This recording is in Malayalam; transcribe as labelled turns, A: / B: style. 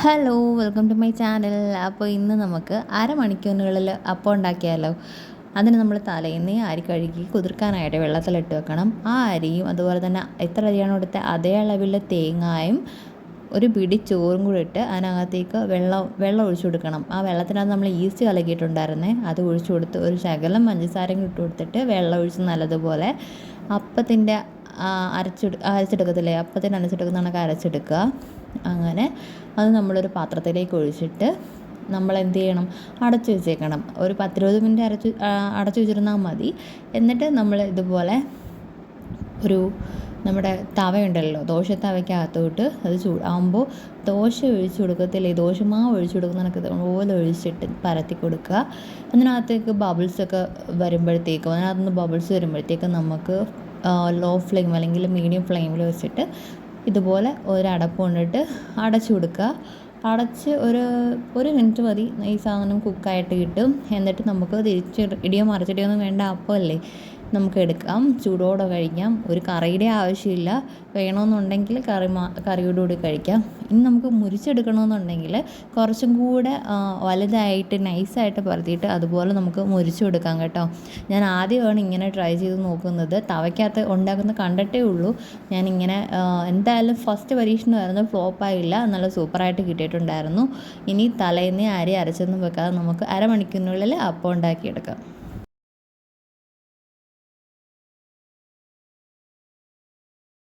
A: Hello, welcome to my channel. അപ്പോൾ ഇന്ന് നമുക്ക് അരമണിക്കൂറിനുള്ളിൽ അപ്പം ഉണ്ടാക്കിയാലോ. അതിന് നമ്മൾ തലേന്ന് അരി കഴുകി കുതിർക്കാനായിട്ട് വെള്ളത്തിലിട്ട് വെക്കണം. ആ അരിയും അതുപോലെ തന്നെ എത്ര അരിയാണോ എടുത്ത അതേ അളവിൽ തേങ്ങായും ഒരു പിടി ചോറും കൂടി ഇട്ട് അതിനകത്തേക്ക് വെള്ളം ഒഴിച്ചു കൊടുക്കണം. ആ വെള്ളത്തിനകത്ത് നമ്മൾ ഈസ്റ്റ് കലക്കിയിട്ടുണ്ടായിരുന്നേ, അത് ഒഴിച്ചു കൊടുത്ത് ഒരു ശകലം പഞ്ചസാരയും ഇട്ട് കൊടുത്തിട്ട് വെള്ളം ഒഴിച്ച് നല്ലതുപോലെ അപ്പത്തിൻ്റെ അരച്ചെടുക്കത്തില്ലേ, അപ്പത്തിന് അരച്ചെടുക്കുന്ന കണക്ക് അരച്ചെടുക്കുക. അങ്ങനെ അത് നമ്മളൊരു പാത്രത്തിലേക്ക് ഒഴിച്ചിട്ട് നമ്മൾ എന്ത് ചെയ്യണം, അടച്ചു വെച്ചേക്കണം. ഒരു 10-20 മിനിറ്റ് അടച്ചു വെച്ചിരുന്നാൽ മതി. എന്നിട്ട് നമ്മൾ ഇതുപോലെ ഒരു നമ്മുടെ തവയുണ്ടല്ലോ, ദോശത്തവയ്ക്കകത്തോട്ട് അത് ചൂടാകുമ്പോൾ ദോശ ഒഴിച്ചു കൊടുക്കത്തില്ലേ, ദോശമാവ് ഒഴിച്ചു കൊടുക്കുന്നതൊക്കെ അതുപോലെ ഒഴിച്ചിട്ട് പരത്തി കൊടുക്കുക. അതിനകത്തേക്ക് ബബിൾസൊക്കെ വരുമ്പോഴത്തേക്കും, അതിനകത്തുനിന്ന് ബബിൾസ് വരുമ്പോഴത്തേക്കും നമുക്ക് ലോ ഫ്ലെയിം അല്ലെങ്കിൽ മീഡിയം ഫ്ലെയിമിൽ വെച്ചിട്ട് ഇതുപോലെ ഒരടപ്പ് കൊണ്ടിട്ട് അടച്ചു കൊടുക്കുക. അടച്ച് ഒരു മിനിറ്റ് മതി, ഈ സാധനം കുക്കായിട്ട് കിട്ടും. എന്നിട്ട് നമുക്ക് ഇടിയോ മറിച്ചിടിയോ ഒന്നും വേണ്ട, അപ്പമല്ലേ, നമുക്ക് എടുക്കാം, ചൂടോടെ കഴിക്കാം. ഒരു കറിയുടെ ആവശ്യമില്ല. വേണമെന്നുണ്ടെങ്കിൽ കറിയോടുകൂടി കഴിക്കാം. ഇനി നമുക്ക് മുരിച്ചെടുക്കണമെന്നുണ്ടെങ്കിൽ കുറച്ചും കൂടെ വലുതായിട്ട് നൈസായിട്ട് പരത്തിയിട്ട് അതുപോലെ നമുക്ക് മുരിച്ചെടുക്കാം കേട്ടോ. ഞാൻ ആദ്യമാണ് ഇങ്ങനെ ട്രൈ ചെയ്ത് നോക്കുന്നത്. തവയ്ക്കകത്ത് ഉണ്ടാക്കുന്ന കണ്ടിട്ടേ ഉള്ളൂ. ഞാനിങ്ങനെ എന്തായാലും ഫസ്റ്റ് പരീക്ഷണമായിരുന്നു, ഫ്ലോപ്പായില്ല, നല്ല സൂപ്പറായിട്ട് കിട്ടിയിട്ടുണ്ടായിരുന്നു. ഇനി തലേന്ന് അരി അരച്ചൊന്നും വെക്കാതെ നമുക്ക് അരമണിക്കൂറിനുള്ളിൽ അപ്പം ഉണ്ടാക്കിയെടുക്കാം.